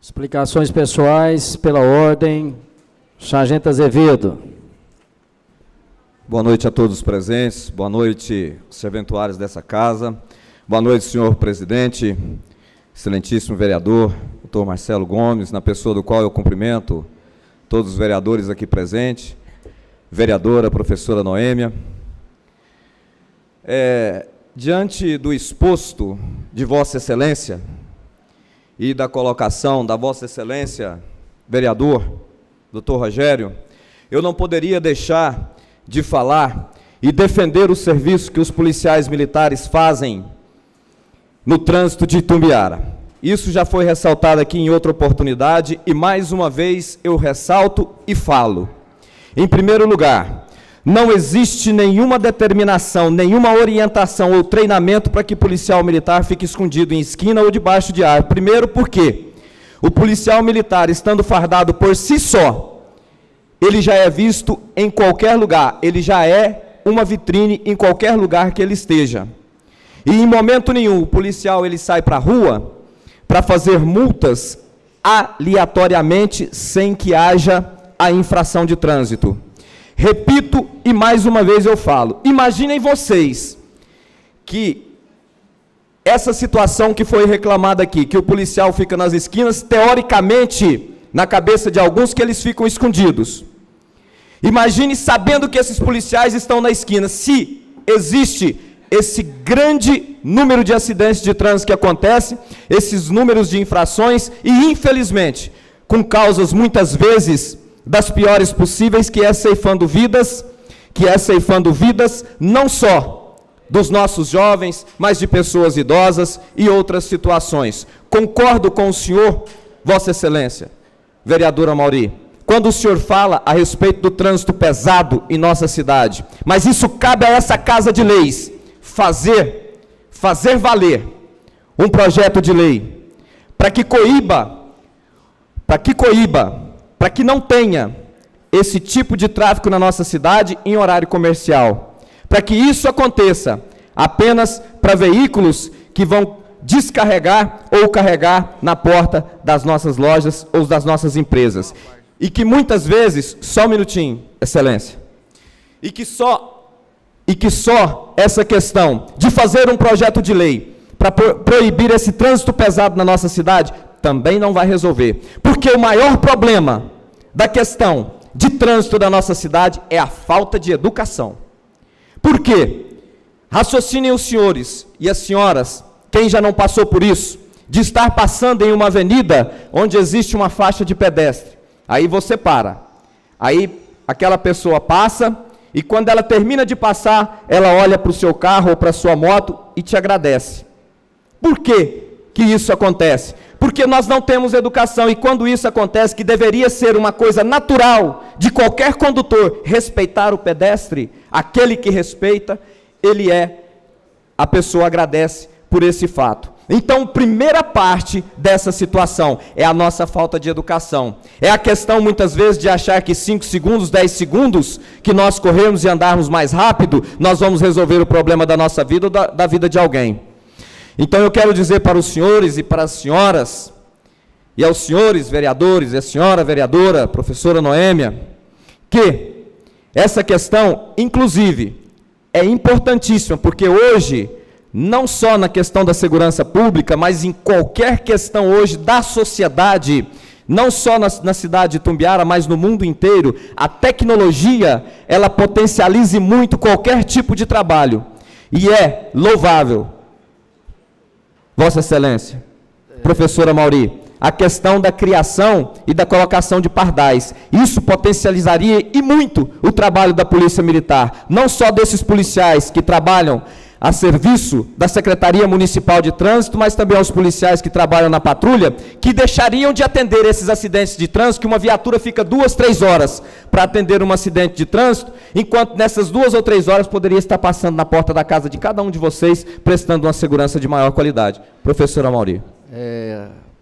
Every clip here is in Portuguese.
Explicações pessoais, pela ordem, Sargento Azevedo. Boa noite a todos os presentes, boa noite, serventuários dessa casa, boa noite, senhor presidente, excelentíssimo vereador, doutor Marcelo Gomes, na pessoa do qual eu cumprimento todos os vereadores aqui presentes, vereadora, professora Noêmia. Diante do exposto de Vossa Excelência e da colocação da Vossa Excelência, vereador, doutor Rogério, eu não poderia deixar de falar e defender o serviço que os policiais militares fazem no trânsito de Itumbiara. Isso já foi ressaltado aqui em outra oportunidade e, mais uma vez, eu ressalto e falo. Em primeiro lugar, não existe nenhuma determinação, nenhuma orientação ou treinamento para que policial militar fique escondido em esquina ou debaixo de árvore. Primeiro, porque o policial militar, estando fardado por si só, ele já é visto em qualquer lugar, ele já é uma vitrine em qualquer lugar que ele esteja. E em momento nenhum o policial ele sai para a rua para fazer multas aleatoriamente sem que haja a infração de trânsito. Repito e mais uma vez eu falo, imaginem vocês que essa situação que foi reclamada aqui, que o policial fica nas esquinas, teoricamente, na cabeça de alguns, que eles ficam escondidos. Imagine sabendo que esses policiais estão na esquina, se existe esse grande número de acidentes de trânsito que acontece, esses números de infrações e, infelizmente, com causas muitas vezes das piores possíveis, que é ceifando vidas não só dos nossos jovens, mas de pessoas idosas e outras situações. Concordo com o senhor, Vossa Excelência, vereadora Mauri, quando o senhor fala a respeito do trânsito pesado em nossa cidade, mas isso cabe a essa Casa de Leis fazer valer um projeto de lei para que não tenha esse tipo de tráfico na nossa cidade em horário comercial, para que isso aconteça apenas para veículos que vão descarregar ou carregar na porta das nossas lojas ou das nossas empresas. E que muitas vezes, só um minutinho, Excelência, e que só essa questão de fazer um projeto de lei para proibir esse trânsito pesado na nossa cidade também não vai resolver. Porque o maior problema da questão de trânsito da nossa cidade é a falta de educação. Por quê? Raciocinem os senhores e as senhoras, quem já não passou por isso, de estar passando em uma avenida onde existe uma faixa de pedestre. Aí você para. Aí aquela pessoa passa e quando ela termina de passar, ela olha para o seu carro ou para a sua moto e te agradece. Por quê que isso acontece? Porque nós não temos educação, e quando isso acontece, que deveria ser uma coisa natural de qualquer condutor, respeitar o pedestre, aquele que respeita, a pessoa agradece por esse fato. Então, primeira parte dessa situação é a nossa falta de educação. É a questão, muitas vezes, de achar que 5 segundos, 10 segundos, que nós corremos e andarmos mais rápido, nós vamos resolver o problema da nossa vida ou da vida de alguém. Então eu quero dizer para os senhores e para as senhoras, e aos senhores vereadores, e a senhora vereadora, professora Noêmia, que essa questão, inclusive, é importantíssima, porque hoje, não só na questão da segurança pública, mas em qualquer questão hoje da sociedade, não só na cidade de Itumbiara, mas no mundo inteiro, a tecnologia, ela potencializa muito qualquer tipo de trabalho, e é louvável, Vossa Excelência, professora Mauri, a questão da criação e da colocação de pardais. Isso potencializaria e muito o trabalho da Polícia Militar, não só desses policiais que trabalham a serviço da Secretaria Municipal de Trânsito, mas também aos policiais que trabalham na patrulha, que deixariam de atender esses acidentes de trânsito, que uma viatura fica 2, 3 horas para atender um acidente de trânsito, enquanto nessas 2 ou 3 horas poderia estar passando na porta da casa de cada um de vocês, prestando uma segurança de maior qualidade. Professora Mauri.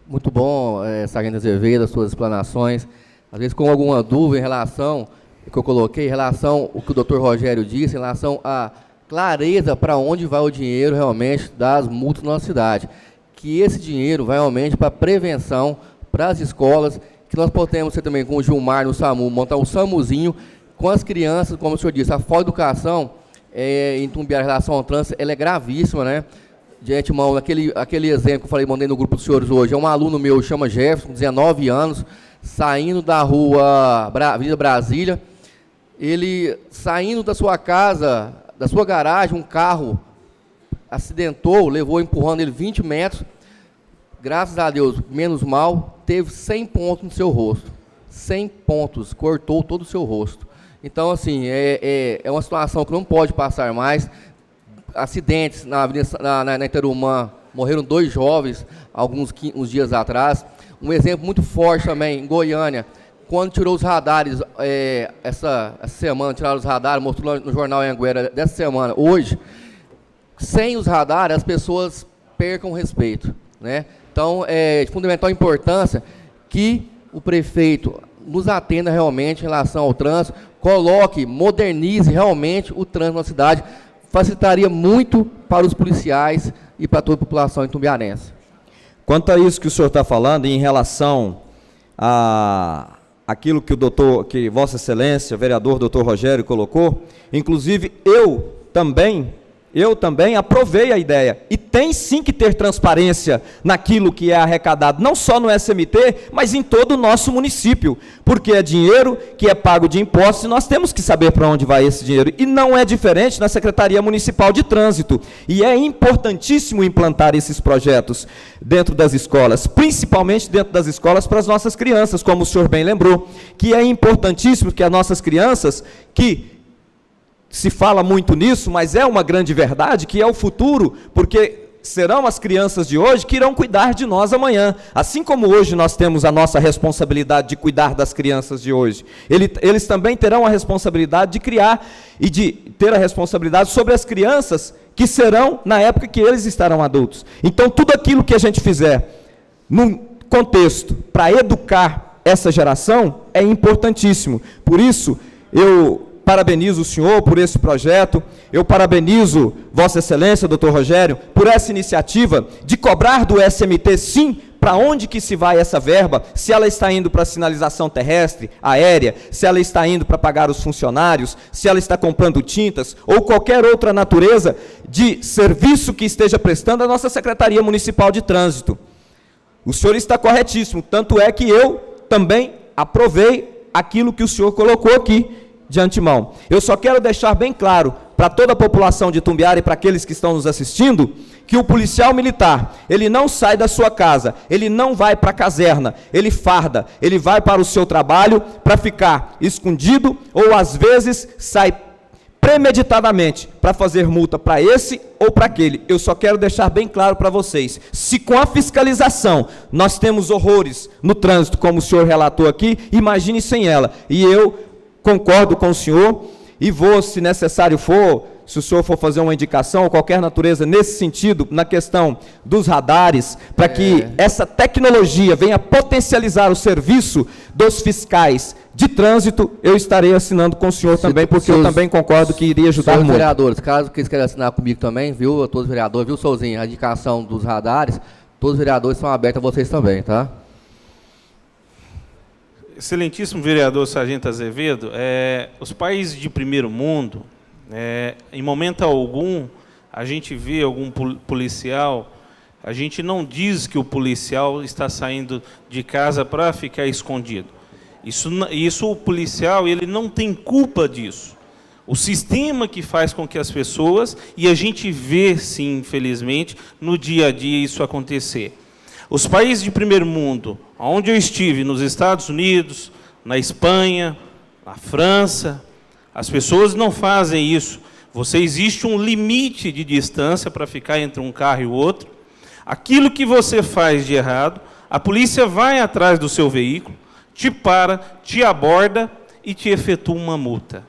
Muito bom, Sargento Azevedo, as suas explanações. Às vezes com alguma dúvida em relação, que eu coloquei, em relação ao que o doutor Rogério disse, em relação a clareza para onde vai o dinheiro realmente das multas na nossa cidade. Que esse dinheiro vai realmente para prevenção, para as escolas, que nós podemos ter também com o Gilmar no SAMU, montar um SAMUzinho com as crianças, como o senhor disse, a falta de educação em Itumbiara em relação ao trânsito, ela é gravíssima, né? De antemão, aquele exemplo que eu falei, mandei no grupo dos senhores hoje, é um aluno meu, chama Jefferson, com 19 anos, saindo da rua Avenida Brasília, ele saindo da sua casa, da sua garagem, um carro acidentou, levou empurrando ele 20 metros, graças a Deus, menos mal, teve 100 pontos no seu rosto, 100 pontos, cortou todo o seu rosto. Então, assim, é uma situação que não pode passar mais. Acidentes na Itarumã, morreram 2 jovens, uns dias atrás. Um exemplo muito forte também, em Goiânia, quando tirou os radares, essa semana tiraram os radares, mostrou no jornal Anhanguera dessa semana, hoje, sem os radares, as pessoas percam o respeito, né? Então, é de fundamental importância que o prefeito nos atenda realmente em relação ao trânsito, modernize realmente o trânsito na cidade, facilitaria muito para os policiais e para toda a população itumbiarense. Quanto a isso que o senhor está falando, em relação a aquilo que Vossa Excelência, vereador doutor Rogério, colocou, inclusive eu também aprovei a ideia, e tem sim que ter transparência naquilo que é arrecadado, não só no SMT, mas em todo o nosso município, porque é dinheiro que é pago de impostos, e nós temos que saber para onde vai esse dinheiro, e não é diferente na Secretaria Municipal de Trânsito, e é importantíssimo implantar esses projetos dentro das escolas, principalmente dentro das escolas para as nossas crianças, como o senhor bem lembrou, que é importantíssimo que as nossas crianças, que se fala muito nisso, mas é uma grande verdade, que é o futuro, porque serão as crianças de hoje que irão cuidar de nós amanhã. Assim como hoje nós temos a nossa responsabilidade de cuidar das crianças de hoje, eles também terão a responsabilidade de criar e de ter a responsabilidade sobre as crianças que serão na época que eles estarão adultos. Então, tudo aquilo que a gente fizer num contexto para educar essa geração é importantíssimo. Por isso, eu parabenizo o senhor por esse projeto, eu parabenizo Vossa Excelência, doutor Rogério, por essa iniciativa de cobrar do SMT, sim, para onde que se vai essa verba, se ela está indo para a sinalização terrestre, aérea, se ela está indo para pagar os funcionários, se ela está comprando tintas, ou qualquer outra natureza de serviço que esteja prestando a nossa Secretaria Municipal de Trânsito. O senhor está corretíssimo, tanto é que eu também aprovei aquilo que o senhor colocou aqui, de antemão. Eu só quero deixar bem claro para toda a população de Itumbiara e para aqueles que estão nos assistindo, que o policial militar, ele não sai da sua casa, ele não vai para a caserna, ele farda, ele vai para o seu trabalho para ficar escondido, ou às vezes sai premeditadamente para fazer multa para esse ou para aquele. Eu só quero deixar bem claro para vocês, se com a fiscalização nós temos horrores no trânsito, como o senhor relatou aqui, imagine sem ela. E eu concordo com o senhor e vou, se necessário for, se o senhor for fazer uma indicação ou qualquer natureza nesse sentido, na questão dos radares, para que essa tecnologia venha potencializar o serviço dos fiscais de trânsito, eu estarei assinando com o senhor também, porque eu também concordo que iria ajudar muito. Vereadores, caso vocês queiram assinar comigo também, viu, todos os vereadores, viu, Souzinho, a indicação dos radares, todos os vereadores são abertos a vocês também, tá? Excelentíssimo vereador Sargento Azevedo, os países de primeiro mundo, em momento algum, a gente vê algum policial, a gente não diz que o policial está saindo de casa para ficar escondido. Isso o policial, ele não tem culpa disso. O sistema que faz com que as pessoas, e a gente vê, sim, infelizmente, no dia a dia isso acontecer. Os países de primeiro mundo, onde eu estive, nos Estados Unidos, na Espanha, na França, as pessoas não fazem isso. Existe um limite de distância para ficar entre um carro e o outro. Aquilo que você faz de errado, a polícia vai atrás do seu veículo, te para, te aborda e te efetua uma multa.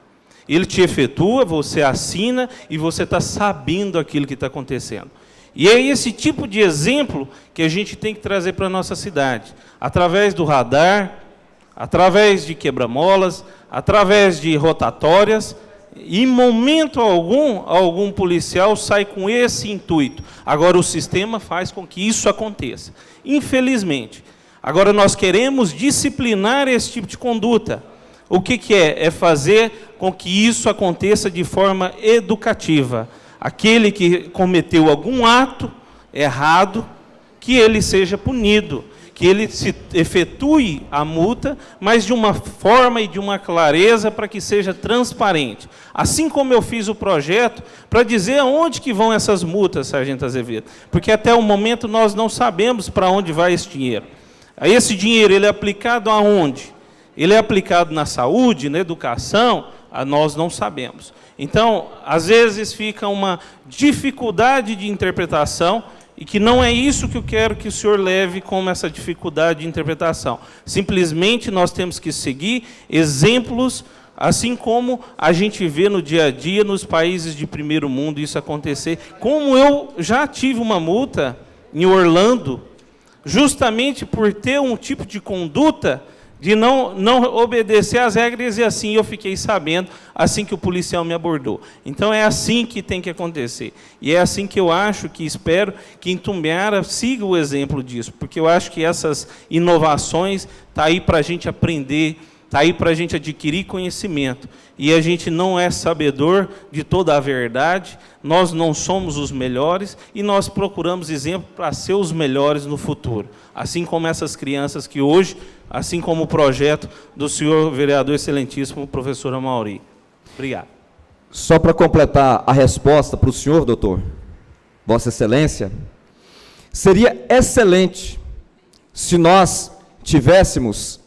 Ele te efetua, você assina e você está sabendo aquilo que está acontecendo. E é esse tipo de exemplo que a gente tem que trazer para a nossa cidade, através do radar, através de quebra-molas, através de rotatórias. Em momento algum policial sai com esse intuito. Agora, o sistema faz com que isso aconteça. Infelizmente, Agora, nós queremos disciplinar esse tipo de conduta. O que é? É fazer com que isso aconteça de forma educativa. Aquele que cometeu algum ato errado, que ele seja punido, que ele se efetue a multa, mas de uma forma e de uma clareza para que seja transparente. Assim como eu fiz o projeto para dizer aonde que vão essas multas, Sargento Azevedo, porque até o momento nós não sabemos para onde vai esse dinheiro. Esse dinheiro ele é aplicado aonde? Ele é aplicado na saúde, na educação? Nós não sabemos. Então, às vezes fica uma dificuldade de interpretação, e que não é isso que eu quero que o senhor leve como essa dificuldade de interpretação. Simplesmente nós temos que seguir exemplos, assim como a gente vê no dia a dia nos países de primeiro mundo isso acontecer. Como eu já tive uma multa em Orlando, justamente por ter um tipo de conduta de não obedecer às regras, e assim eu fiquei sabendo, assim que o policial me abordou. Então é assim que tem que acontecer. E é assim que eu acho, que espero, que Itumbiara siga o exemplo disso, porque eu acho que essas inovações estão aí para a gente aprender, está aí para a gente adquirir conhecimento. E a gente não é sabedor de toda a verdade, nós não somos os melhores, e nós procuramos exemplo para ser os melhores no futuro. Assim como essas crianças que hoje, assim como o projeto do senhor vereador excelentíssimo, professor Amauri. Obrigado. Só para completar a resposta para o senhor, doutor, Vossa Excelência, seria excelente se nós tivéssemos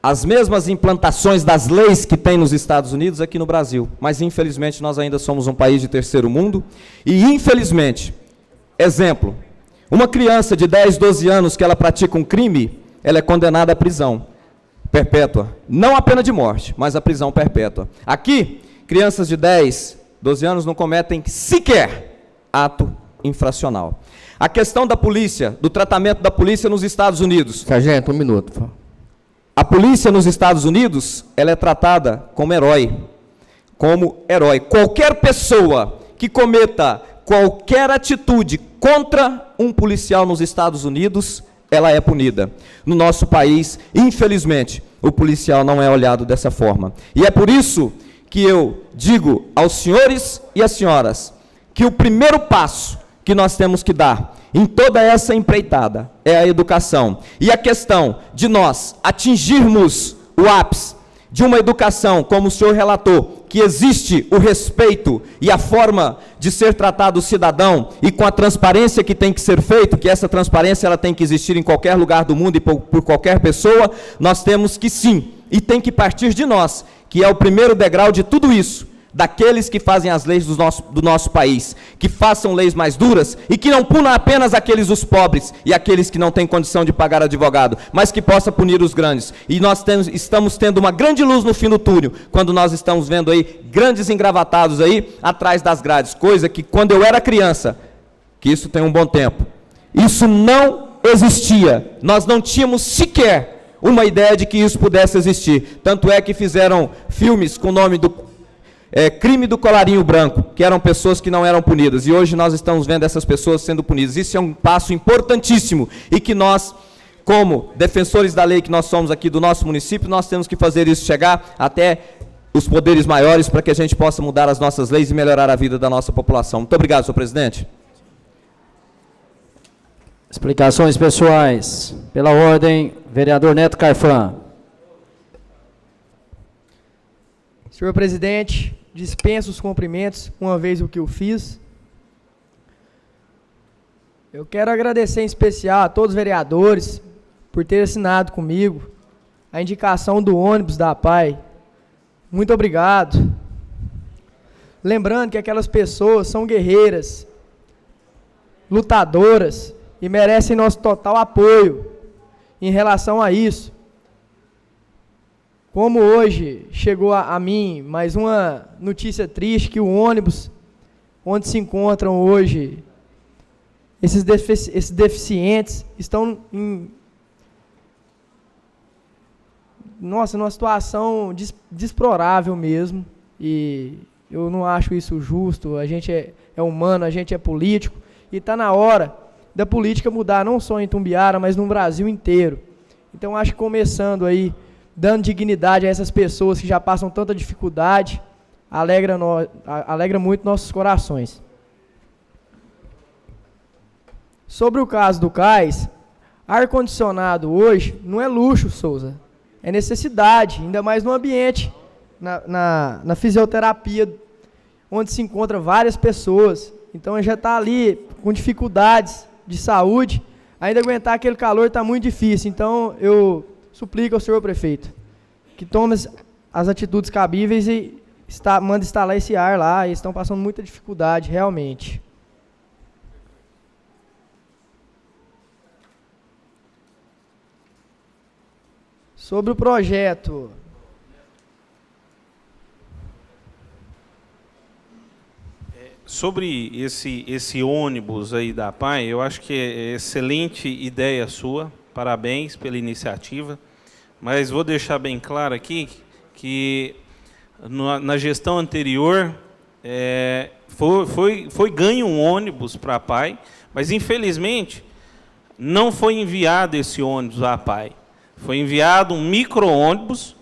as mesmas implantações das leis que tem nos Estados Unidos aqui no Brasil, mas infelizmente nós ainda somos um país de terceiro mundo, e infelizmente, exemplo, uma criança de 10, 12 anos que ela pratica um crime, ela é condenada à prisão perpétua, não a pena de morte, mas a prisão perpétua. Aqui, crianças de 10, 12 anos não cometem sequer ato infracional. A questão da polícia, do tratamento da polícia nos Estados Unidos. Sargento, um minuto, por favor. A polícia nos Estados Unidos, ela é tratada como herói. Como herói. Qualquer pessoa que cometa qualquer atitude contra um policial nos Estados Unidos, ela é punida. No nosso país, infelizmente, o policial não é olhado dessa forma. E é por isso que eu digo aos senhores e às senhoras que o primeiro passo que nós temos que dar em toda essa empreitada é a educação. E a questão de nós atingirmos o ápice de uma educação, como o senhor relatou, que existe o respeito e a forma de ser tratado o cidadão, e com a transparência que tem que ser feito, que essa transparência ela tem que existir em qualquer lugar do mundo e por qualquer pessoa, nós temos que sim, e tem que partir de nós, que é o primeiro degrau de tudo isso, daqueles que fazem as leis do nosso país, que façam leis mais duras e que não punam apenas aqueles os pobres e aqueles que não têm condição de pagar advogado, mas que possa punir os grandes. E nós estamos tendo uma grande luz no fim do túnel, quando nós estamos vendo aí grandes engravatados aí atrás das grades, coisa que quando eu era criança, que isso tem um bom tempo, isso não existia, nós não tínhamos sequer uma ideia de que isso pudesse existir, tanto é que fizeram filmes com o nome do crime do colarinho branco, que eram pessoas que não eram punidas, e hoje nós estamos vendo essas pessoas sendo punidas. Isso é um passo importantíssimo, e que nós, como defensores da lei que nós somos aqui do nosso município, nós temos que fazer isso chegar até os poderes maiores, para que a gente possa mudar as nossas leis e melhorar a vida da nossa população. Muito obrigado, senhor presidente. Explicações pessoais. Pela ordem, vereador Neto Carfan. Senhor presidente, dispenso os cumprimentos, uma vez o que eu fiz. Eu quero agradecer em especial a todos os vereadores por terem assinado comigo a indicação do ônibus da PAI. Muito obrigado. Lembrando que aquelas pessoas são guerreiras, lutadoras e merecem nosso total apoio em relação a isso. Como hoje chegou a mim mais uma notícia triste, que o ônibus onde se encontram hoje esses deficientes estão numa situação deplorável mesmo, e eu não acho isso justo. A gente é humano, a gente é político, e está na hora da política mudar, não só em Itumbiara, mas no Brasil inteiro. Então, acho que começando aí, dando dignidade a essas pessoas que já passam tanta dificuldade, alegra muito nossos corações. Sobre o caso do CAIS, ar-condicionado hoje não é luxo, Souza, é necessidade, ainda mais no ambiente, na fisioterapia, onde se encontra várias pessoas. Então, já está ali com dificuldades de saúde, ainda aguentar aquele calor está muito difícil. Então, eu suplico ao senhor prefeito que tome as atitudes cabíveis e manda instalar esse ar lá. Eles estão passando muita dificuldade, realmente. Sobre o projeto... Sobre esse ônibus aí da APAE, eu acho que é excelente ideia sua, parabéns pela iniciativa, mas vou deixar bem claro aqui que na gestão anterior foi ganho um ônibus para a APAE, mas infelizmente não foi enviado esse ônibus à APAE, foi enviado um micro-ônibus,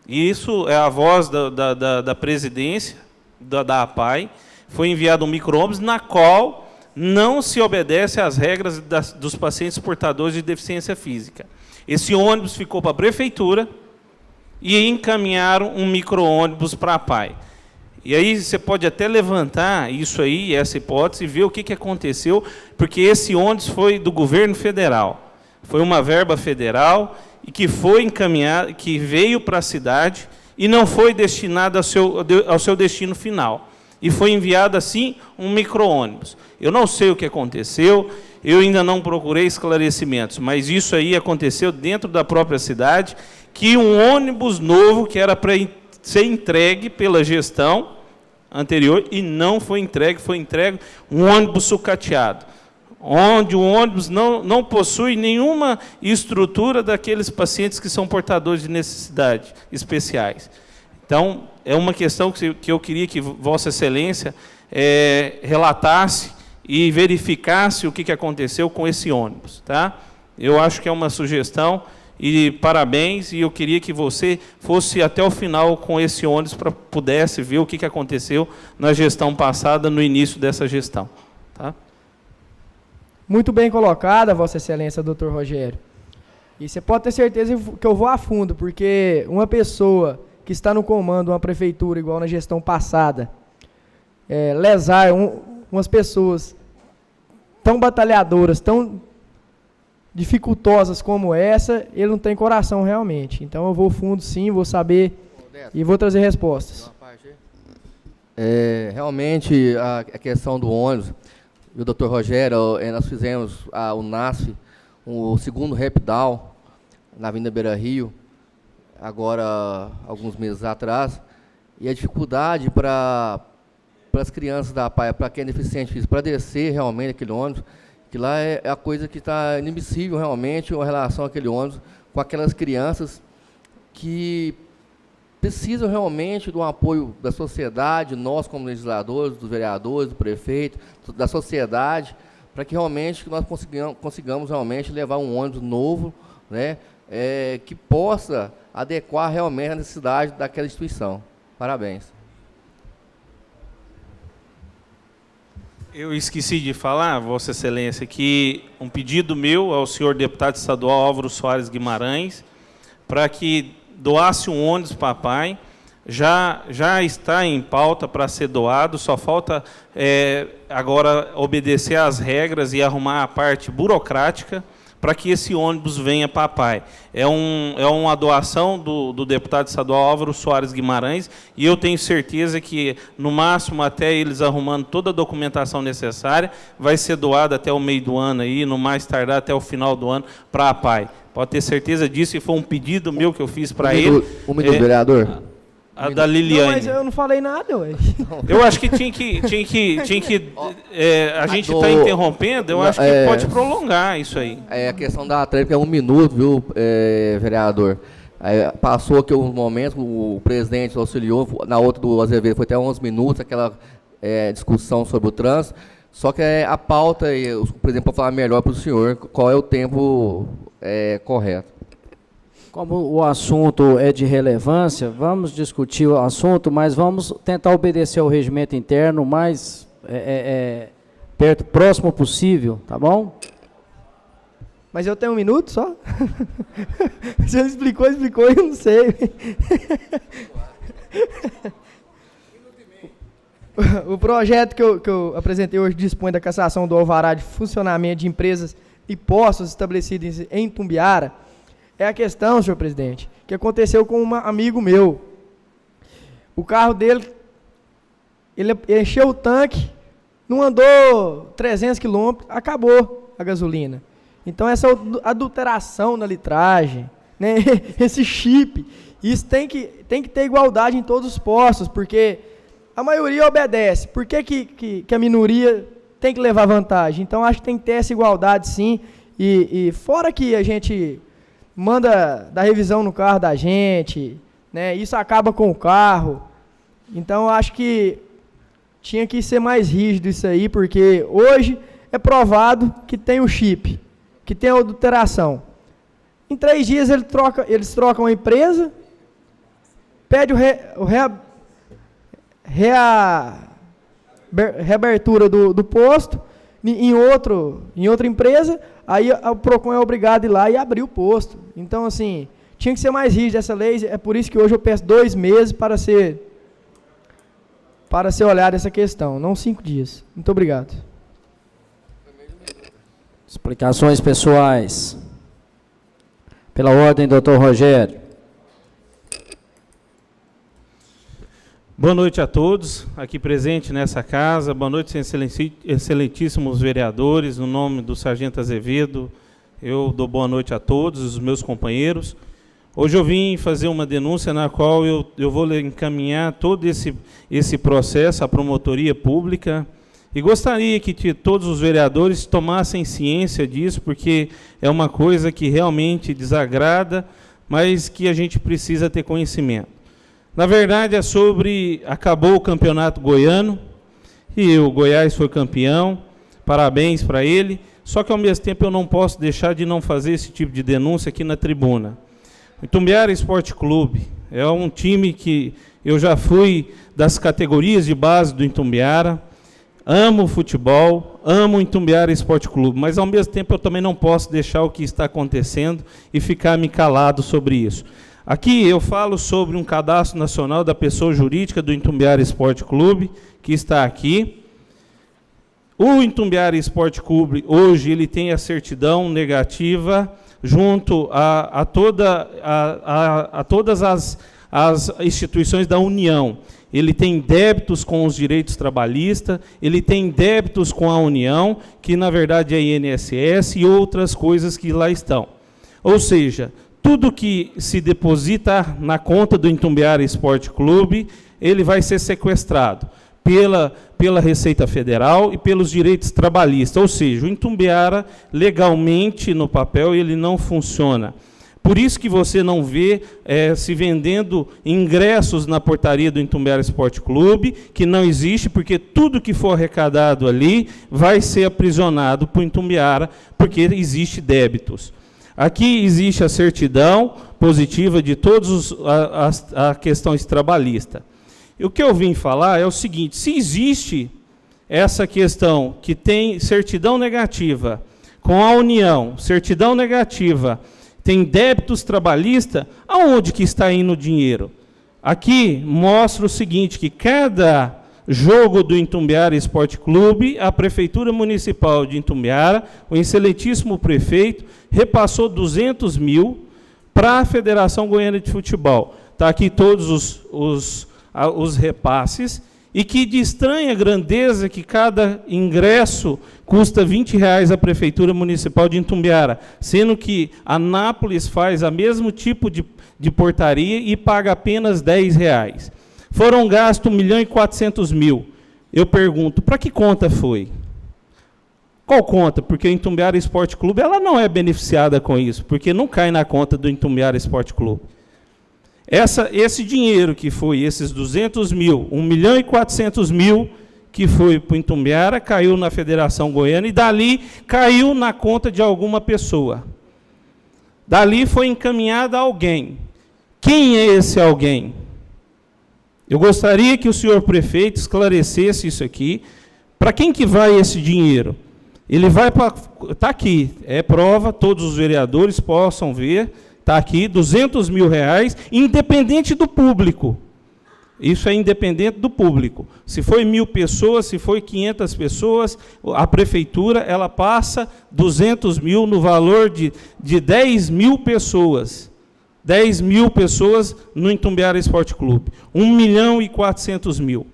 e isso é a voz da presidência da APAE. Foi enviado um micro-ônibus na qual não se obedece às regras dos pacientes portadores de deficiência física. Esse ônibus ficou para a prefeitura e encaminharam um micro-ônibus para a APAE. E aí você pode até levantar isso aí, essa hipótese, e ver o que aconteceu, porque esse ônibus foi do governo federal. Foi uma verba federal e que foi encaminhada, que veio para a cidade e não foi destinada ao seu destino final. E foi enviado, assim, um micro-ônibus. Eu não sei o que aconteceu, eu ainda não procurei esclarecimentos, mas isso aí aconteceu dentro da própria cidade, que um ônibus novo, que era para ser entregue pela gestão anterior, e não foi entregue um ônibus sucateado, onde o ônibus não possui nenhuma estrutura daqueles pacientes que são portadores de necessidades especiais. Então, é uma questão que eu queria que Vossa Excelência relatasse e verificasse o que aconteceu com esse ônibus. Tá? Eu acho que é uma sugestão, e parabéns, e eu queria que você fosse até o final com esse ônibus para pudesse ver o que aconteceu na gestão passada, no início dessa gestão. Tá? Muito bem colocada, Vossa Excelência, doutor Rogério. E você pode ter certeza que eu vou a fundo, porque uma pessoa que está no comando de uma prefeitura, igual na gestão passada, lesar umas pessoas tão batalhadoras, tão dificultosas como essa, ele não tem coração realmente. Então eu vou fundo sim, vou saber e vou trazer respostas. Realmente, a questão do ônibus, o doutor Rogério, nós fizemos o NASF, o segundo Repdown, na Avenida Beira Rio, agora, alguns meses atrás, e a dificuldade para as crianças da APAE, para quem é deficiente físico, para descer realmente aquele ônibus, que lá é a coisa que está inadmissível realmente, em relação àquele ônibus, com aquelas crianças que precisam realmente do apoio da sociedade, nós como legisladores, dos vereadores, do prefeito, da sociedade, para que realmente nós consigamos realmente levar um ônibus novo, né, que possa adequar realmente a necessidade daquela instituição. Parabéns. Eu esqueci de falar, Vossa Excelência, que um pedido meu ao senhor deputado estadual Álvaro Soares Guimarães, para que doasse um ônibus para a APAE, já está em pauta para ser doado, só falta agora obedecer às regras e arrumar a parte burocrática para que esse ônibus venha para a APAE. É uma doação do deputado estadual Álvaro Soares Guimarães, e eu tenho certeza que, no máximo, até eles arrumando toda a documentação necessária, vai ser doado até o meio do ano, aí, no mais tardar até o final do ano, para a APAE. Pode ter certeza disso, e foi um pedido meu que eu fiz para ele. Um minuto, vereador. A da Liliane. Não, mas eu não falei nada, ué. Eu acho que tinha que a gente está interrompendo, eu acho que pode prolongar isso aí. A questão da tréplica é 1 minuto, viu, vereador? Passou aqui um momento, o presidente auxiliou, na outra do Azevedo foi até 11 minutos, aquela discussão sobre o trânsito, só que a pauta, o presidente pode falar melhor para o senhor qual é o tempo correto. Como o assunto é de relevância, vamos discutir o assunto, mas vamos tentar obedecer ao regimento interno o mais próximo possível, tá bom? Mas eu tenho 1 minuto só? Se ele explicou, eu não sei. O projeto que eu apresentei hoje dispõe da cassação do alvará de funcionamento de empresas e postos estabelecidos em Itumbiara. É a questão, senhor presidente, que aconteceu com um amigo meu. O carro dele, ele encheu o tanque, não andou 300 quilômetros, acabou a gasolina. Então, essa adulteração na litragem, né, esse chip, isso tem que ter igualdade em todos os postos, porque a maioria obedece. Por que a minoria tem que levar vantagem? Então, acho que tem que ter essa igualdade, sim. E fora que a gente manda dar revisão no carro da gente, né, isso acaba com o carro. Então, acho que tinha que ser mais rígido isso aí, porque hoje é provado que tem o chip, que tem a adulteração. Em 3 dias eles trocam a empresa, pede reabertura do posto em outra empresa, aí o PROCON é obrigado a ir lá e abrir o posto. Então, assim, tinha que ser mais rígido essa lei, é por isso que hoje eu peço 2 meses para ser olhada essa questão, não 5 dias. Muito obrigado. Explicações pessoais. Pela ordem, doutor Rogério. Boa noite a todos aqui presentes nessa casa. Boa noite, excelentíssimos vereadores. No nome do Sargento Azevedo, eu dou boa noite a todos os meus companheiros. Hoje eu vim fazer uma denúncia na qual eu vou encaminhar todo esse processo à promotoria pública e gostaria que todos os vereadores tomassem ciência disso, porque é uma coisa que realmente desagrada, mas que a gente precisa ter conhecimento. Na verdade, é sobre... Acabou o campeonato goiano e o Goiás foi campeão. Parabéns para ele. Só que, ao mesmo tempo, eu não posso deixar de não fazer esse tipo de denúncia aqui na tribuna. O Itumbiara Esporte Clube é um time que eu já fui das categorias de base do Itumbiara. Amo o futebol, amo o Itumbiara Esporte Clube, mas, ao mesmo tempo, eu também não posso deixar o que está acontecendo e ficar me calado sobre isso. Aqui eu falo sobre um cadastro nacional da pessoa jurídica do Itumbiara Esporte Clube, que está aqui. O Itumbiara Esporte Clube, hoje, ele tem a certidão negativa junto a todas as instituições da União. Ele tem débitos com os direitos trabalhistas, ele tem débitos com a União, que na verdade é INSS e outras coisas que lá estão. Ou seja, tudo que se deposita na conta do Itumbiara Esporte Clube, ele vai ser sequestrado pela Receita Federal e pelos direitos trabalhistas. Ou seja, o Itumbiara, legalmente, no papel, ele não funciona. Por isso que você não vê se vendendo ingressos na portaria do Itumbiara Esporte Clube, que não existe, porque tudo que for arrecadado ali vai ser aprisionado para o Itumbiara, porque existe débitos. Aqui existe a certidão positiva de todas as questões trabalhistas. E o que eu vim falar é o seguinte: se existe essa questão que tem certidão negativa com a União, certidão negativa, tem débitos trabalhistas, aonde que está indo o dinheiro? Aqui mostra o seguinte, que cada jogo do Itumbiara Esporte Clube, a Prefeitura Municipal de Itumbiara, o excelentíssimo prefeito, repassou 200 mil para a Federação Goiana de Futebol. Está aqui todos os repasses, e que de estranha grandeza que cada ingresso custa R$20 à Prefeitura Municipal de Itumbiara, sendo que a Anápolis faz o mesmo tipo de portaria e paga apenas R$10. Foram gastos R$1.400.000. Eu pergunto, para que conta foi? Qual conta? Porque o Itumbiara Esporte Clube ela não é beneficiada com isso, porque não cai na conta do Itumbiara Esporte Clube. Esse dinheiro que foi, esses 200 mil, 1.400.000 que foi para o Itumbiara, caiu na Federação Goiana e dali caiu na conta de alguma pessoa. Dali foi encaminhada a alguém. Quem é esse alguém? Eu gostaria que o senhor prefeito esclarecesse isso aqui. Para quem que vai esse dinheiro? Ele vai para... Está aqui, é prova, todos os vereadores possam ver. Está aqui, R$200 mil, independente do público. Isso é independente do público. Se foi 1.000 pessoas, se foi 500 pessoas, a prefeitura ela passa 200 mil no valor de 10 mil pessoas. 10 mil pessoas no Itumbiara Esporte Clube. 1.400.000.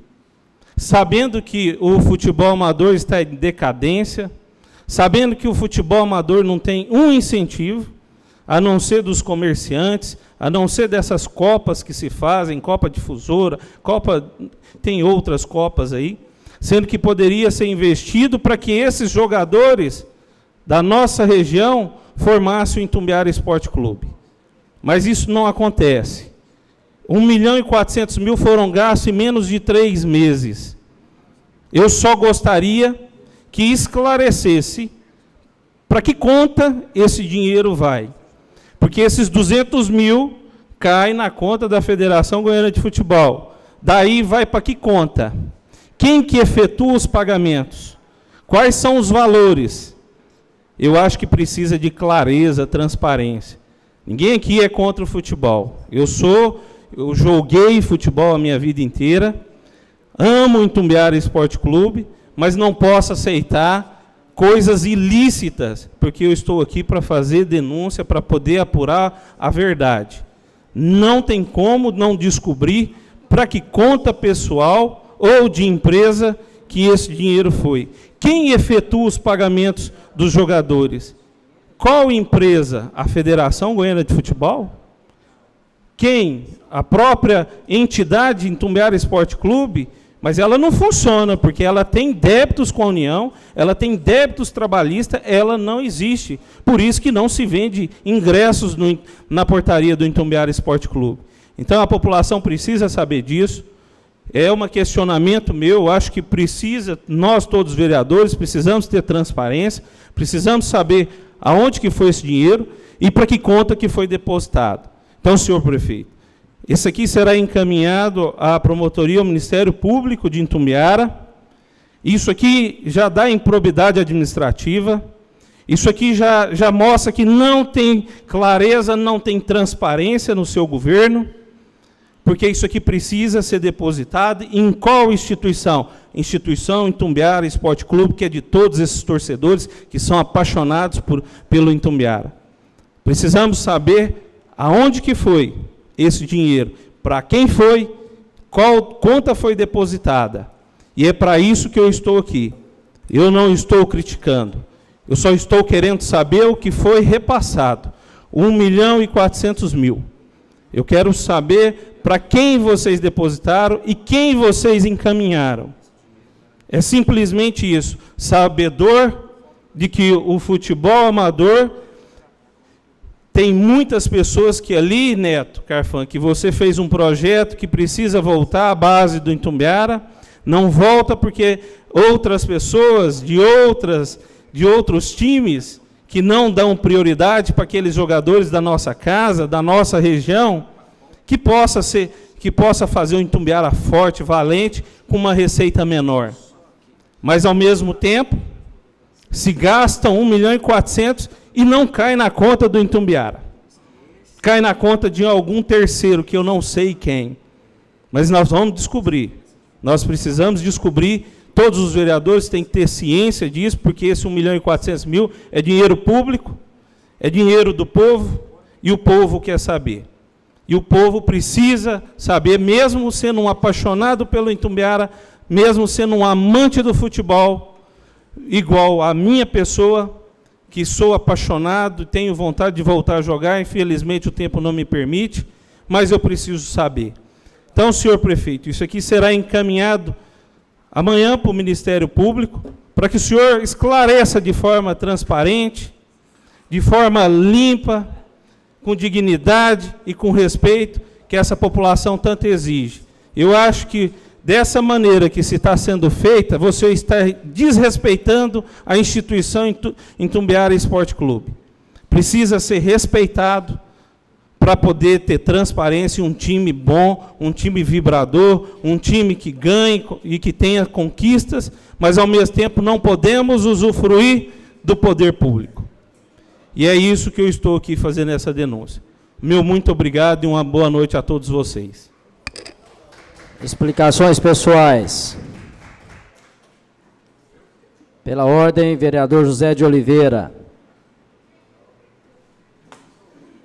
Sabendo que o futebol amador está em decadência, sabendo que o futebol amador não tem um incentivo, a não ser dos comerciantes, a não ser dessas copas que se fazem, Copa Difusora, tem outras copas aí, sendo que poderia ser investido para que esses jogadores da nossa região formassem o Itumbiara Esporte Clube. Mas isso não acontece. 1.400.000 foram gastos em menos de 3 meses. Eu só gostaria que esclarecesse para que conta esse dinheiro vai. Porque esses 200 mil caem na conta da Federação Goiana de Futebol. Daí vai para que conta? Quem que efetua os pagamentos? Quais são os valores? Eu acho que precisa de clareza, transparência. Ninguém aqui é contra o futebol. Eu joguei futebol a minha vida inteira, amo o Itumbiara Esporte Clube, mas não posso aceitar coisas ilícitas, porque eu estou aqui para fazer denúncia, para poder apurar a verdade. Não tem como não descobrir para que conta pessoal ou de empresa que esse dinheiro foi. Quem efetua os pagamentos dos jogadores? Qual empresa? A Federação Goiana de Futebol? Quem? A própria entidade Itumbiara Esporte Clube? Mas ela não funciona, porque ela tem débitos com a União, ela tem débitos trabalhistas, ela não existe. Por isso que não se vende ingressos na portaria do Itumbiara Esporte Clube. Então, a população precisa saber disso. É um questionamento meu, acho que precisa, nós todos os vereadores, precisamos ter transparência, precisamos saber aonde que foi esse dinheiro e para que conta que foi depositado. Então, senhor prefeito, esse aqui será encaminhado à promotoria, ao Ministério Público de Itumbiara. Isso aqui já dá improbidade administrativa. Isso aqui já mostra que não tem clareza, não tem transparência no seu governo, porque isso aqui precisa ser depositado em qual instituição? Instituição Itumbiara Esporte Clube, que é de todos esses torcedores que são apaixonados pelo Itumbiara. Precisamos saber aonde que foi esse dinheiro, para quem foi, qual conta foi depositada. E é para isso que eu estou aqui. Eu não estou criticando. Eu só estou querendo saber o que foi repassado. 1.400.000. Eu quero saber para quem vocês depositaram e quem vocês encaminharam. É simplesmente isso. Sabedor de que o futebol amador tem muitas pessoas que ali, Neto Carfan, que você fez um projeto que precisa voltar à base do Itumbiara, não volta porque outras pessoas de outros times que não dão prioridade para aqueles jogadores da nossa casa, da nossa região, que possa fazer o Itumbiara forte, valente, com uma receita menor. Mas, ao mesmo tempo, se gastam 1.400.000 e não cai na conta do Itumbiara. Cai na conta de algum terceiro, que eu não sei quem. Mas nós vamos descobrir. Nós precisamos descobrir, todos os vereadores têm que ter ciência disso, porque esse 1.400.000 é dinheiro público, é dinheiro do povo, e o povo quer saber. E o povo precisa saber, mesmo sendo um apaixonado pelo Itumbiara, mesmo sendo um amante do futebol, igual a minha pessoa, que sou apaixonado, tenho vontade de voltar a jogar, infelizmente o tempo não me permite, mas eu preciso saber. Então, senhor prefeito, isso aqui será encaminhado amanhã para o Ministério Público, para que o senhor esclareça de forma transparente, de forma limpa, com dignidade e com respeito, que essa população tanto exige. Eu acho que dessa maneira que se está sendo feita, você está desrespeitando a instituição Itumbiara Esporte Clube. precisa ser respeitado para poder ter transparência, um time bom, um time vibrador, um time que ganhe e que tenha conquistas, mas, ao mesmo tempo, não podemos usufruir do poder público. E é isso que eu estou aqui fazendo essa denúncia. Meu muito obrigado e uma boa noite a todos vocês. Explicações pessoais. Pela ordem, vereador José de Oliveira.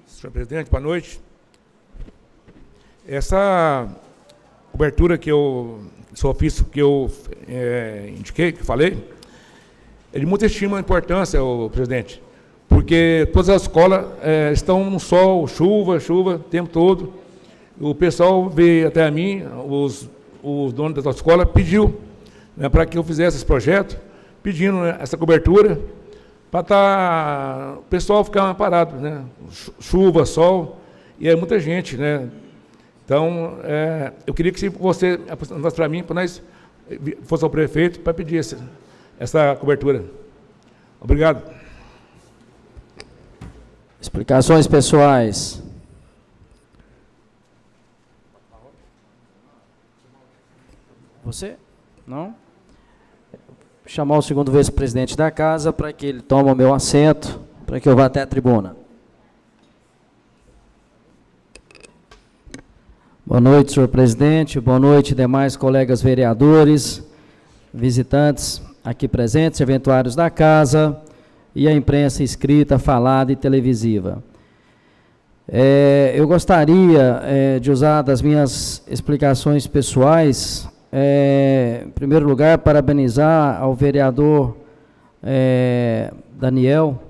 Senhor presidente, boa noite. Essa cobertura que eu, esse ofício que eu indiquei, que falei, é de muita estima e importância, presidente, porque todas as escolas estão no sol, chuva, o tempo todo. O pessoal veio até a mim, os donos da escola, pediu, né, para que eu fizesse esse projeto, pedindo, né, essa cobertura, para o pessoal ficar parado, né? Chuva, sol, e é muita gente, né? Então, eu queria que se você apresentasse para mim, para nós fosse ao prefeito, para pedir essa cobertura. Obrigado. Explicações pessoais. Você? Não? Chamar o segundo vice-presidente da casa para que ele tome o meu assento, para que eu vá até a tribuna. Boa noite, senhor presidente. Boa noite, demais colegas vereadores, visitantes aqui presentes, eventuários da casa e a imprensa escrita, falada e televisiva. Eu gostaria de usar das minhas explicações pessoais, em primeiro lugar, parabenizar ao vereador Daniel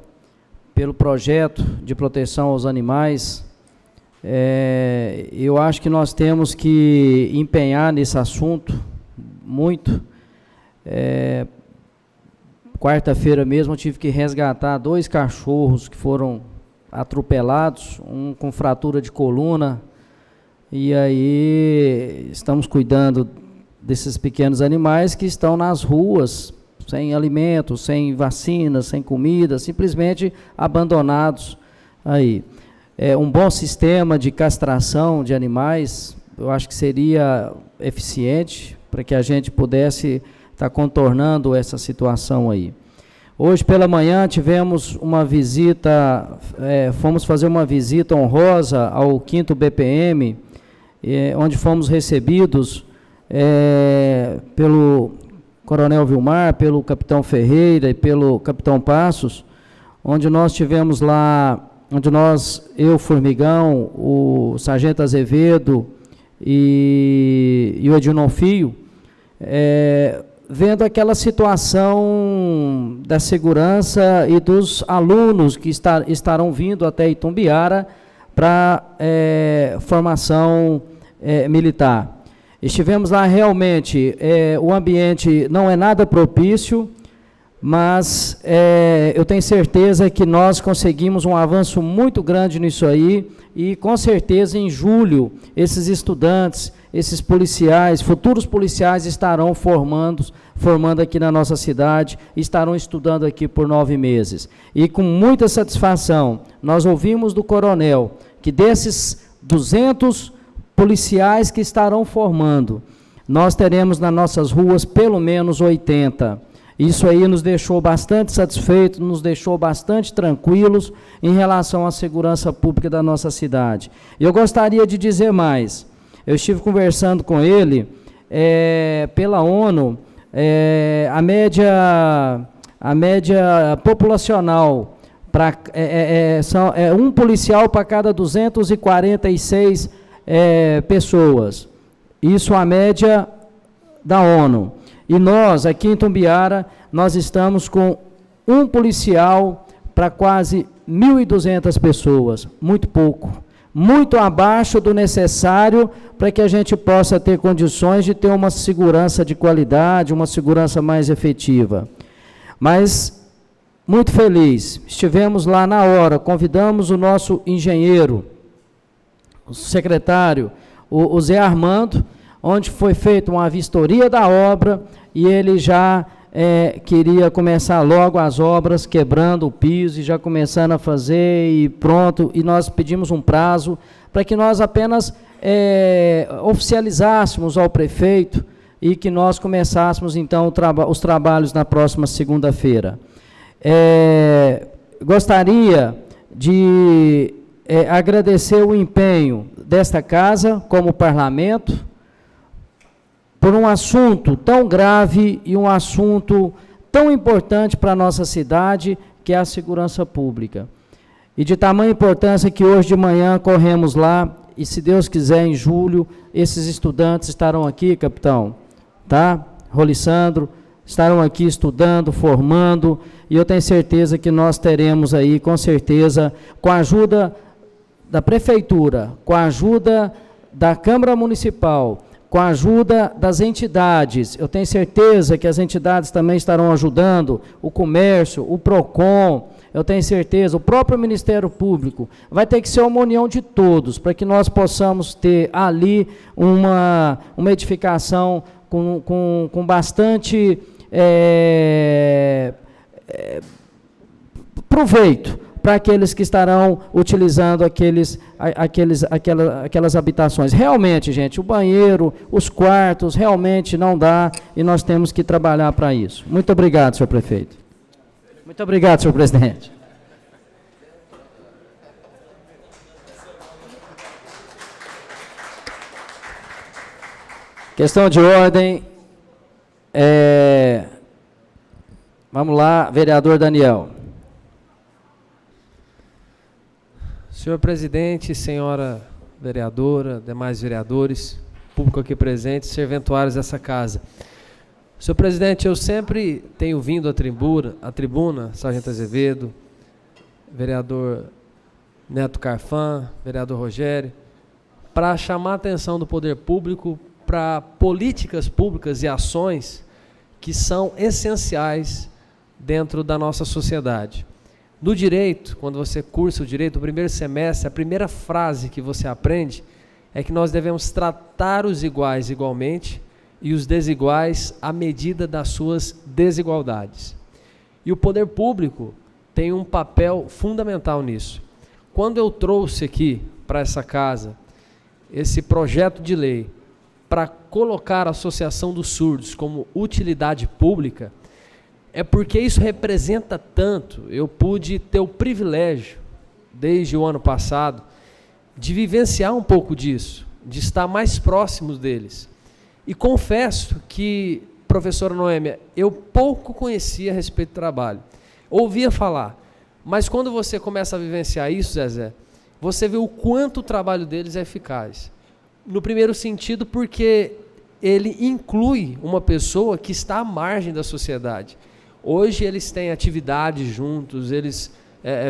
pelo projeto de proteção aos animais. Eu acho que nós temos que empenhar nesse assunto muito. Quarta-feira mesmo eu tive que resgatar 2 cachorros que foram atropelados, um com fratura de coluna, e aí estamos cuidando desses pequenos animais que estão nas ruas, sem alimento, sem vacina, sem comida, simplesmente abandonados aí. Um bom sistema de castração de animais, eu acho que seria eficiente para que a gente pudesse estar contornando essa situação aí. Hoje pela manhã tivemos uma visita, fomos fazer uma visita honrosa ao 5º BPM, onde fomos recebidos pelo Coronel Vilmar, pelo Capitão Ferreira e pelo Capitão Passos, onde nós tivemos lá, eu, Formigão, o Sargento Azevedo e o Edilon Fio, vendo aquela situação da segurança e dos alunos que estarão vindo até Itumbiara para formação militar. Estivemos lá realmente, o ambiente não é nada propício, mas eu tenho certeza que nós conseguimos um avanço muito grande nisso aí, e com certeza em julho esses estudantes, esses policiais, futuros policiais estarão formando aqui na nossa cidade, estarão estudando aqui por 9 meses. E com muita satisfação, nós ouvimos do coronel que desses 200 policiais que estarão formando, nós teremos nas nossas ruas pelo menos 80. Isso aí nos deixou bastante satisfeitos, nos deixou bastante tranquilos em relação à segurança pública da nossa cidade. Eu gostaria de dizer mais. Eu estive conversando com ele, pela ONU, a média populacional é um policial para cada 246 pessoas. Isso a média da ONU. E nós, aqui em Itumbiara, nós estamos com um policial para quase 1.200 pessoas. Muito pouco. Muito abaixo do necessário para que a gente possa ter condições de ter uma segurança de qualidade, uma segurança mais efetiva. Mas, muito feliz, estivemos lá na hora, convidamos o nosso engenheiro, o secretário, o Zé Armando, onde foi feita uma vistoria da obra, e ele já queria começar logo as obras, quebrando o piso e já começando a fazer e pronto, e nós pedimos um prazo para que nós apenas oficializássemos ao prefeito e que nós começássemos, então, os trabalhos na próxima segunda-feira. Gostaria de agradecer o empenho desta casa, como parlamento, por um assunto tão grave e um assunto tão importante para a nossa cidade, que é a segurança pública. E de tamanha importância que hoje de manhã corremos lá, e se Deus quiser, em julho, esses estudantes estarão aqui, capitão, tá? Rolissandro, estarão aqui estudando, formando, e eu tenho certeza que nós teremos aí, com certeza, com a ajuda da Prefeitura, com a ajuda da Câmara Municipal, com a ajuda das entidades, eu tenho certeza que as entidades também estarão ajudando, o comércio, o PROCON, eu tenho certeza, o próprio Ministério Público, vai ter que ser uma união de todos, para que nós possamos ter ali uma edificação com bastante proveito para aqueles que estarão utilizando aquelas habitações. Realmente, gente, o banheiro, os quartos, realmente não dá e nós temos que trabalhar para isso. Muito obrigado, senhor prefeito. Muito obrigado, senhor presidente. Questão de ordem. Vamos lá, vereador Daniel. Senhor presidente, senhora vereadora, demais vereadores, público aqui presente, serventuários dessa casa. Senhor presidente, eu sempre tenho vindo à tribuna, Sargento Azevedo, vereador Neto Carfan, vereador Rogério, para chamar a atenção do poder público para políticas públicas e ações que são essenciais dentro da nossa sociedade. No direito, quando você cursa o direito, o primeiro semestre, a primeira frase que você aprende é que nós devemos tratar os iguais igualmente e os desiguais à medida das suas desigualdades. E o poder público tem um papel fundamental nisso. Quando eu trouxe aqui para essa casa esse projeto de lei para colocar a Associação dos Surdos como utilidade pública, é porque isso representa tanto. Eu pude ter o privilégio, desde o ano passado, de vivenciar um pouco disso, de estar mais próximos deles. E confesso que, professora Noêmia, eu pouco conhecia a respeito do trabalho. Ouvia falar, mas quando você começa a vivenciar isso, Zezé, você vê o quanto o trabalho deles é eficaz. No primeiro sentido, porque ele inclui uma pessoa que está à margem da sociedade. Hoje eles têm atividades juntos, eles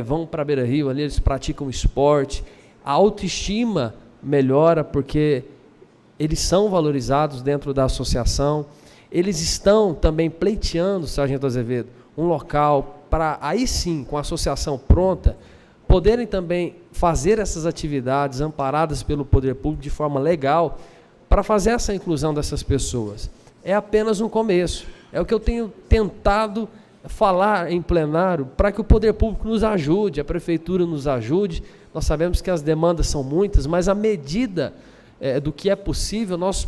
vão para a Beira-Rio, ali eles praticam esporte, a autoestima melhora porque eles são valorizados dentro da associação, eles estão também pleiteando, Sargento Azevedo, um local para, aí sim, com a associação pronta, poderem também fazer essas atividades amparadas pelo poder público de forma legal, para fazer essa inclusão dessas pessoas. É apenas um começo. É o que eu tenho tentado falar em plenário para que o poder público nos ajude, a prefeitura nos ajude. Nós sabemos que as demandas são muitas, mas à medida do que é possível, nós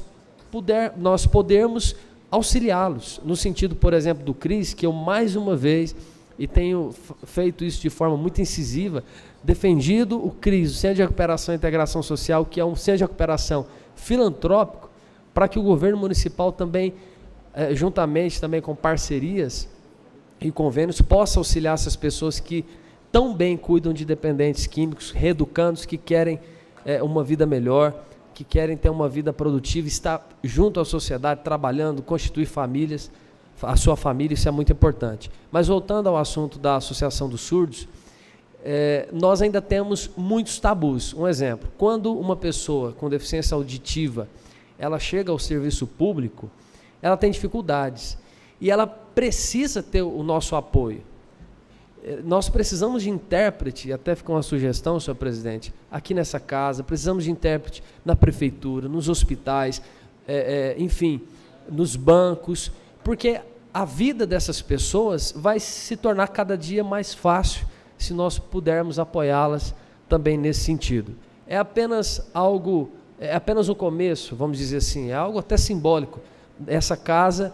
podermos auxiliá-los. No sentido, por exemplo, do CRIS, que eu mais uma vez, e tenho feito isso de forma muito incisiva, defendido o CRIS, o Centro de Recuperação e Integração Social, que é um centro de recuperação filantrópico, para que o governo municipal também, juntamente também com parcerias e convênios, possa auxiliar essas pessoas que tão bem cuidam de dependentes químicos, reeducandos, que querem uma vida melhor, que querem ter uma vida produtiva, estar junto à sociedade, trabalhando, constituir famílias, a sua família, isso é muito importante. Mas voltando ao assunto da Associação dos Surdos, nós ainda temos muitos tabus. Um exemplo, quando uma pessoa com deficiência auditiva, ela chega ao serviço público, ela tem dificuldades e ela precisa ter o nosso apoio. Nós precisamos de intérprete, até fica uma sugestão, senhor presidente, aqui nessa casa, precisamos de intérprete na prefeitura, nos hospitais, enfim, nos bancos, porque a vida dessas pessoas vai se tornar cada dia mais fácil se nós pudermos apoiá-las também nesse sentido. É apenas algo, é apenas o começo, vamos dizer assim, é algo até simbólico. Essa casa,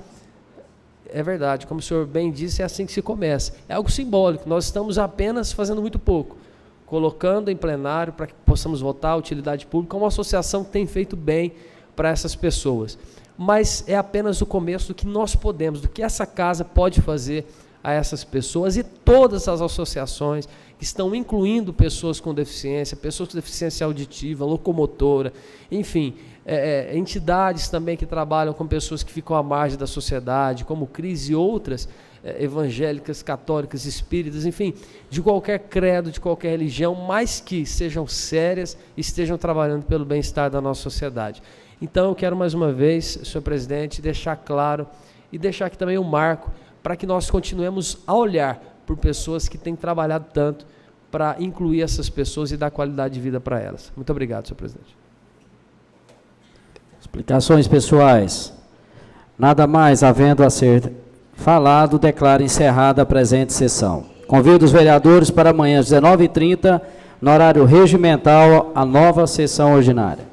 é verdade, como o senhor bem disse, é assim que se começa. É algo simbólico, nós estamos apenas fazendo muito pouco, colocando em plenário para que possamos votar a utilidade pública, uma associação que tem feito bem para essas pessoas. Mas é apenas o começo do que nós podemos, do que essa casa pode fazer a essas pessoas e todas as associações que estão incluindo pessoas com deficiência auditiva, locomotora, enfim, entidades também que trabalham com pessoas que ficam à margem da sociedade, como CRIS e outras, evangélicas, católicas, espíritas, enfim, de qualquer credo, de qualquer religião, mas que sejam sérias e estejam trabalhando pelo bem-estar da nossa sociedade. Então, eu quero mais uma vez, senhor presidente, deixar claro e deixar aqui também um marco para que nós continuemos a olhar por pessoas que têm trabalhado tanto para incluir essas pessoas e dar qualidade de vida para elas. Muito obrigado, senhor presidente. Explicações pessoais. Nada mais havendo a ser falado, declaro encerrada a presente sessão. Convido os vereadores para amanhã às 19h30, no horário regimental, a nova sessão ordinária.